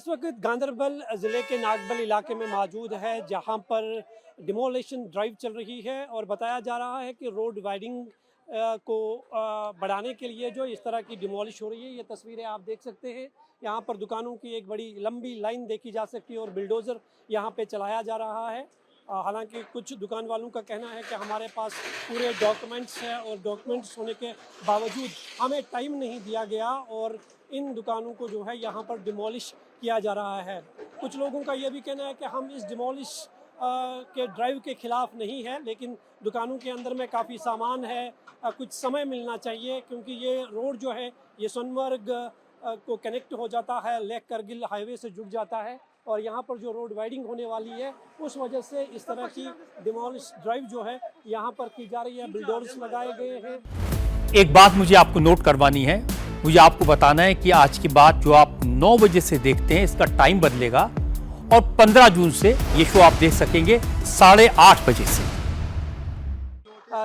इस वक्त गांदरबल ज़िले के नागबल इलाके में मौजूद है, जहां पर डिमोलिशन ड्राइव चल रही है और बताया जा रहा है कि रोड वाइडिंग को बढ़ाने के लिए जो इस तरह की डिमोलिश हो रही है। ये तस्वीरें आप देख सकते हैं। यहाँ पर दुकानों की एक बड़ी लंबी लाइन देखी जा सकती है और बिल्डोज़र यहाँ पे चलाया जा रहा है। हालांकि कुछ दुकान वालों का कहना है कि हमारे पास पूरे डॉक्यूमेंट्स हैं और डॉक्यूमेंट्स होने के बावजूद हमें टाइम नहीं दिया गया और इन दुकानों को जो है यहाँ पर डिमोलिश किया जा रहा है। कुछ लोगों का ये भी कहना है कि हम इस डिमोलिश के ड्राइव के ख़िलाफ़ नहीं है, लेकिन दुकानों के अंदर में काफ़ी सामान है, कुछ समय मिलना चाहिए, क्योंकि ये रोड जो है ये सोनमर्ग को कनेक्ट हो जाता है, लेह करगिल हाईवे से जुड़ जाता है और यहाँ पर जो रोड वाइडिंग होने वाली है उस वजह से इस तरह की डिमोलिश ड्राइव जो है यहाँ पर की जा रही है। बिल्डोर्स लगाए गए हैं। एक बात मुझे आपको नोट करवानी है, मुझे आपको बताना है कि आज की बात जो आप 9 बजे से देखते हैं इसका टाइम बदलेगा और 15 जून से ये शो आप देख सकेंगे 8:30 बजे से।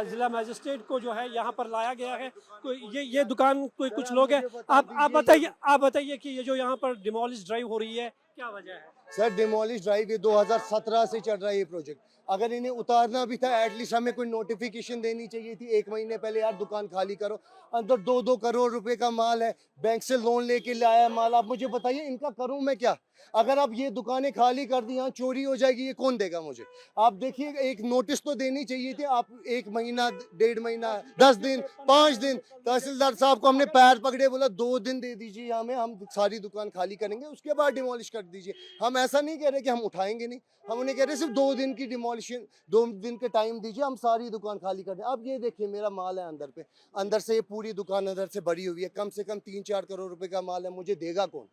जिला मजिस्ट्रेट को जो है यहाँ पर लाया गया है। कोई ये दुकान कोई कुछ लोग हैं, आप बताइए कि ये जो यहाँ पर डिमोलिश ड्राइव हो रही है क्या वजह है? सर डिमोलिश ड्राइव ये 2017 से चल रहा है ये प्रोजेक्ट। अगर इन्हें उतारना भी था एटलीस्ट हमें कोई नोटिफिकेशन देनी चाहिए थी 1 महीने पहले, यार दुकान खाली करो। अंदर 2-2 करोड़ रुपए का माल है, बैंक से लोन लेके लाया माल। आप मुझे बताइए इनका करूं मैं क्या? अगर आप ये दुकानें खाली कर दी, यहाँ चोरी हो जाएगी, ये कौन देगा मुझे? आप देखिए एक नोटिस तो देनी चाहिए थी। आप 1 महीना, 1.5 महीना, 10 दिन, 5 दिन तहसीलदार साहब को हमने पैर पकड़े, बोला 2 दिन दे दीजिए हमें, हम सारी दुकान खाली करेंगे, उसके बाद डिमोलिश कर दीजिए। हम ऐसा नहीं कह रहे कि हम उठाएंगे नहीं, हम उन्हें कह रहे सिर्फ 2 दिन की डिमोलिशन, 2 दिन के टाइम दीजिए, हम सारी दुकान खाली कर दें। अब ये देखिए मेरा माल है अंदर पे, अंदर से ये पूरी दुकान अंदर से भरी हुई है, कम से कम 3-4 करोड़ रुपए का माल है, मुझे देगा कौन?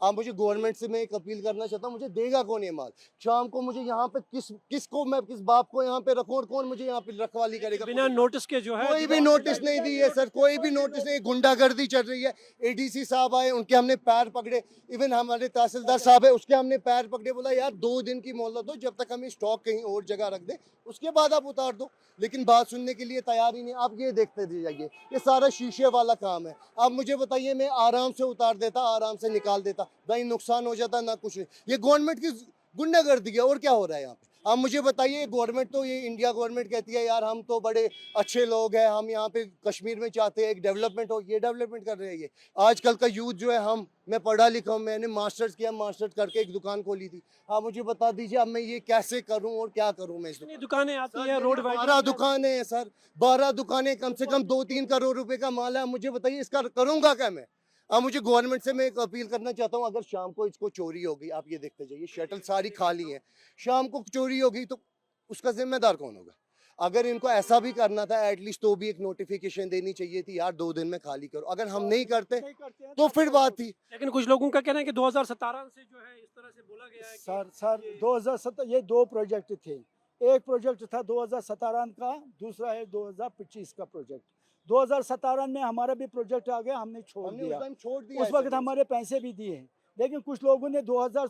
आप मुझे गवर्नमेंट से मैं एक अपील करना चाहता हूँ, मुझे देगा कौन ये माल? शाम को मुझे यहाँ पे किस बाप को यहाँ पे रखूँ और कौन मुझे यहाँ पे रखवाली करेगा? बिना नोटिस के जो है कोई भी नोटिस नहीं दी है सर, कोई भी नोटिस नहीं। गुंडागर्दी चल रही है। एडीसी साहब आए, उनके हमने पैर पकड़े, इवन हमारे तहसीलदार साहब है उसके हमने पैर पकड़े, बोला यार 2 दिन की मोहलत दो, जब तक हमें स्टॉक कहीं और जगह रख दे उसके बाद आप उतार दो। लेकिन बात सुनने के लिए तैयार ही नहीं। आप ये देखते जाइए, ये सारा शीशे वाला काम है। आप मुझे बताइए मैं आराम से उतार देता, आराम से निकाल देता, ना ही नुकसान हो जाता ना कुछ। ये गवर्नमेंट की गुंडागर्दी है और क्या हो रहा है यहाँ पे? आप मुझे बताइए, गवर्नमेंट तो ये इंडिया गवर्नमेंट कहती है यार हम तो बड़े अच्छे लोग हैं, हम यहाँ पे कश्मीर में चाहते हैं एक डेवलपमेंट हो, ये डेवलपमेंट कर रहे हैं ये। आजकल का यूथ जो है, मैं पढ़ा लिखा हूँ, मैंने मास्टर्स किया, मास्टर्स करके एक दुकान खोली थी। आप मुझे बता दीजिए अब मैं ये कैसे करूँ और क्या करूँ? मैं इतनी दुकानें आती है रोड 12 दुकानें हैं सर, 12 दुकानें, कम से कम 2-3 करोड़ रुपए का माल है। मुझे बताइए इसका करूँगा क्या मैं? अब मुझे गवर्नमेंट से मैं एक अपील करना चाहता हूँ, अगर शाम को इसको चोरी होगी, आप ये देखते जाइए शटल सारी खाली है, शाम को चोरी होगी तो उसका जिम्मेदार कौन होगा? अगर इनको ऐसा भी करना था एटलीस्ट तो भी एक नोटिफिकेशन देनी चाहिए थी, यार 2 दिन में खाली करो। अगर हम नहीं करते तो फिर बात थी। लेकिन कुछ लोगों का कहना है कि 2017 से जो है इस तरह से बोला गया है कि सर 2017 ये 2 प्रोजेक्ट थे। एक प्रोजेक्ट था 2017 का, दूसरा है 2025 का प्रोजेक्ट। 2017 में हमारा भी प्रोजेक्ट आ गया, हमने छोड़ दिया। उस वक्त हमारे पैसे भी दिए, लेकिन कुछ लोगों ने 2000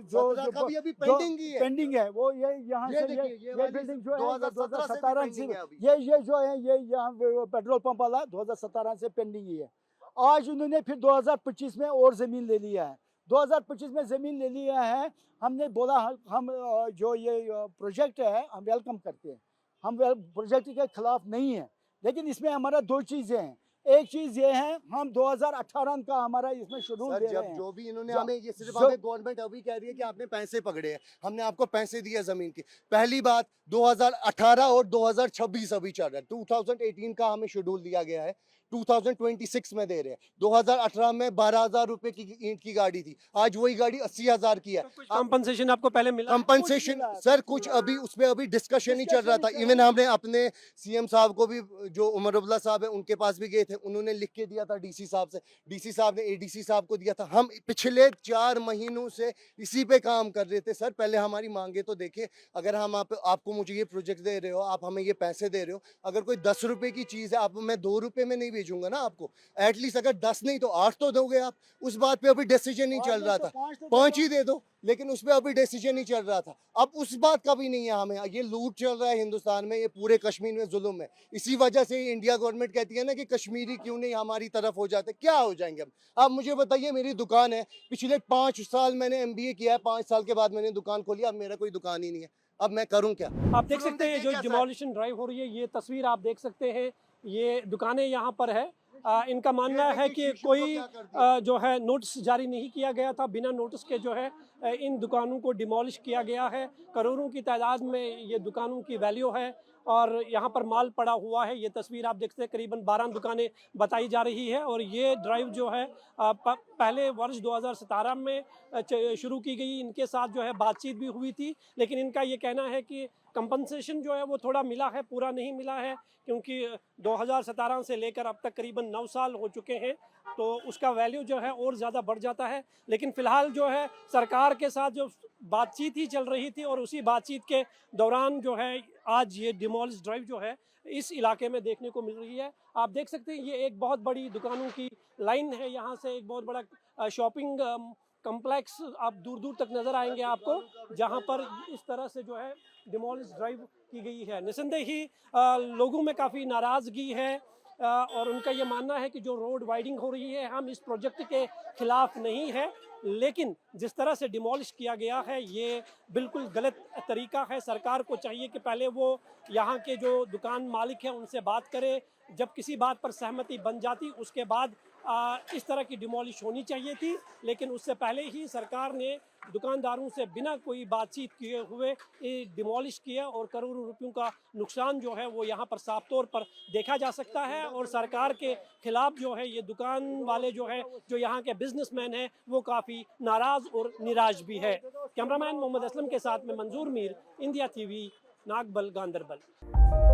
जो अभी पेंडिंग है वो ये यहाँ से ये बिल्डिंग जो है 2017 से ये जो है ये यहाँ पेट्रोल पंप वाला 2017 से पेंडिंग ही है। आज उन्होंने फिर 2025 में और ज़मीन ले लिया है। 2025 में ज़मीन ले लिया है। हमने बोला हम जो ये प्रोजेक्ट है हम वेलकम करते हैं, हम प्रोजेक्ट के खिलाफ नहीं है, लेकिन इसमें हमारा 2 चीज़ें हैं। एक चीज ये है, हम 2018 का हमारा इसमें शेड्यूल दे रहे हैं। जो भी इन्होंने हमें ये सिर्फ हमें गवर्नमेंट अभी कह रही है कि आपने पैसे पकड़े हैं, हमने आपको पैसे दिए जमीन की। पहली बात 2018 और 2026 अभी चल रहा है, 2018 का हमें शेड्यूल दिया गया है, 2026 में दे रहे हैं। 2018 में 12,000 रुपए की ईंट की गाड़ी थी, आज वही गाड़ी 80,000 की है। कुछ कंपनसेशन आपको पहले मिला? कंपनसेशन सर कुछ अभी उस पर अभी डिस्कशन ही चल रहा था। इवन हमने अपने सीएम साहब को भी, जो उमर अब्दुल्ला साहब है उनके पास भी गए थे, उन्होंने लिख के दिया था डीसी साहब से, डीसी साहब ने एडीसी साहब को दिया था। हम पिछले 4 महीनों से इसी पे काम कर रहे थे। सर पहले हमारी मांगे तो देखे, अगर हम आपको मुझे ये प्रोजेक्ट दे रहे हो, आप हमें ये पैसे दे रहे हो, अगर कोई 10 रुपए की चीज़ है आप मैं 2 रुपए में नहीं भेजूंगा ना आपको, एटलीस्ट अगर 10 नहीं तो 8 तो दोगे आप। उस बात पे अभी डिसीजन नहीं चल रहा था, 5 ही दे दो, लेकिन उस पर अभी डिसीजन नहीं चल रहा था। अब उस बात का भी नहीं है हमें। ये लूट चल रहा है हिंदुस्तान में, ये पूरे कश्मीर में जुल्म है। इसी वजह से इंडिया गवर्नमेंट कहती है ना कि कश्मीरी क्यों नहीं हमारी तरफ हो जाते। क्या हो जाएंगे हम? आप मुझे बताइए, मेरी दुकान है, पिछले 5 साल मैंने MBA किया है, 5 साल के बाद मैंने दुकान खोली, अब मेरा कोई दुकान ही नहीं है, अब मैं करूं क्या? आप देख सकते हैं जो डिमोलिशन ड्राइव हो रही है, ये तस्वीर आप देख सकते हैं, ये दुकानें यहाँ पर है। इनका मानना है कि कोई जो है नोटिस जारी नहीं किया गया था, बिना नोटिस के जो है इन दुकानों को डिमोलिश किया गया है। करोड़ों की तादाद में ये दुकानों की वैल्यू है और यहाँ पर माल पड़ा हुआ है। ये तस्वीर आप देखते हैं, करीबन 12 दुकानें बताई जा रही है और ये ड्राइव जो है पहले वर्ष 2017 में शुरू की गई। इनके साथ जो है बातचीत भी हुई थी, लेकिन इनका ये कहना है कि कंपनसेशन जो है वो थोड़ा मिला है, पूरा नहीं मिला है, क्योंकि 2017 से लेकर अब तक करीबन 9 साल हो चुके हैं, तो उसका वैल्यू जो है और ज़्यादा बढ़ जाता है। लेकिन फ़िलहाल जो है सरकार के साथ जो बातचीत ही चल रही थी और उसी बातचीत के दौरान जो है आज ये डिमोलिश ड्राइव जो है इस इलाके में देखने को मिल रही है। आप देख सकते हैं ये एक बहुत बड़ी दुकानों की लाइन है, यहाँ से एक बहुत बड़ा शॉपिंग कम्प्लेक्स आप दूर दूर तक नज़र आएंगे आपको, जहाँ पर इस तरह से जो है डिमोलिश ड्राइव की गई है। निसंदेह ही लोगों में काफ़ी नाराज़गी है और उनका ये मानना है कि जो रोड वाइडिंग हो रही है, हम इस प्रोजेक्ट के खिलाफ नहीं है, लेकिन जिस तरह से डिमोलिश किया गया है ये बिल्कुल गलत तरीका है। सरकार को चाहिए कि पहले वो यहाँ के जो दुकान मालिक हैं उनसे बात करे, जब किसी बात पर सहमति बन जाती उसके बाद इस तरह की डिमोलिश होनी चाहिए थी। लेकिन उससे पहले ही सरकार ने दुकानदारों से बिना कोई बातचीत किए हुए डिमोलिश किया और करोड़ों रुपयों का नुकसान जो है वो यहाँ पर साफ तौर पर देखा जा सकता है। और सरकार के खिलाफ जो है ये दुकान वाले जो है, जो यहाँ के बिजनेसमैन हैं, वो काफ़ी नाराज़ और निराश भी है। कैमरामैन मोहम्मद असलम के साथ में मंजूर मीर, इंडिया TV, नागबल, गांदरबल।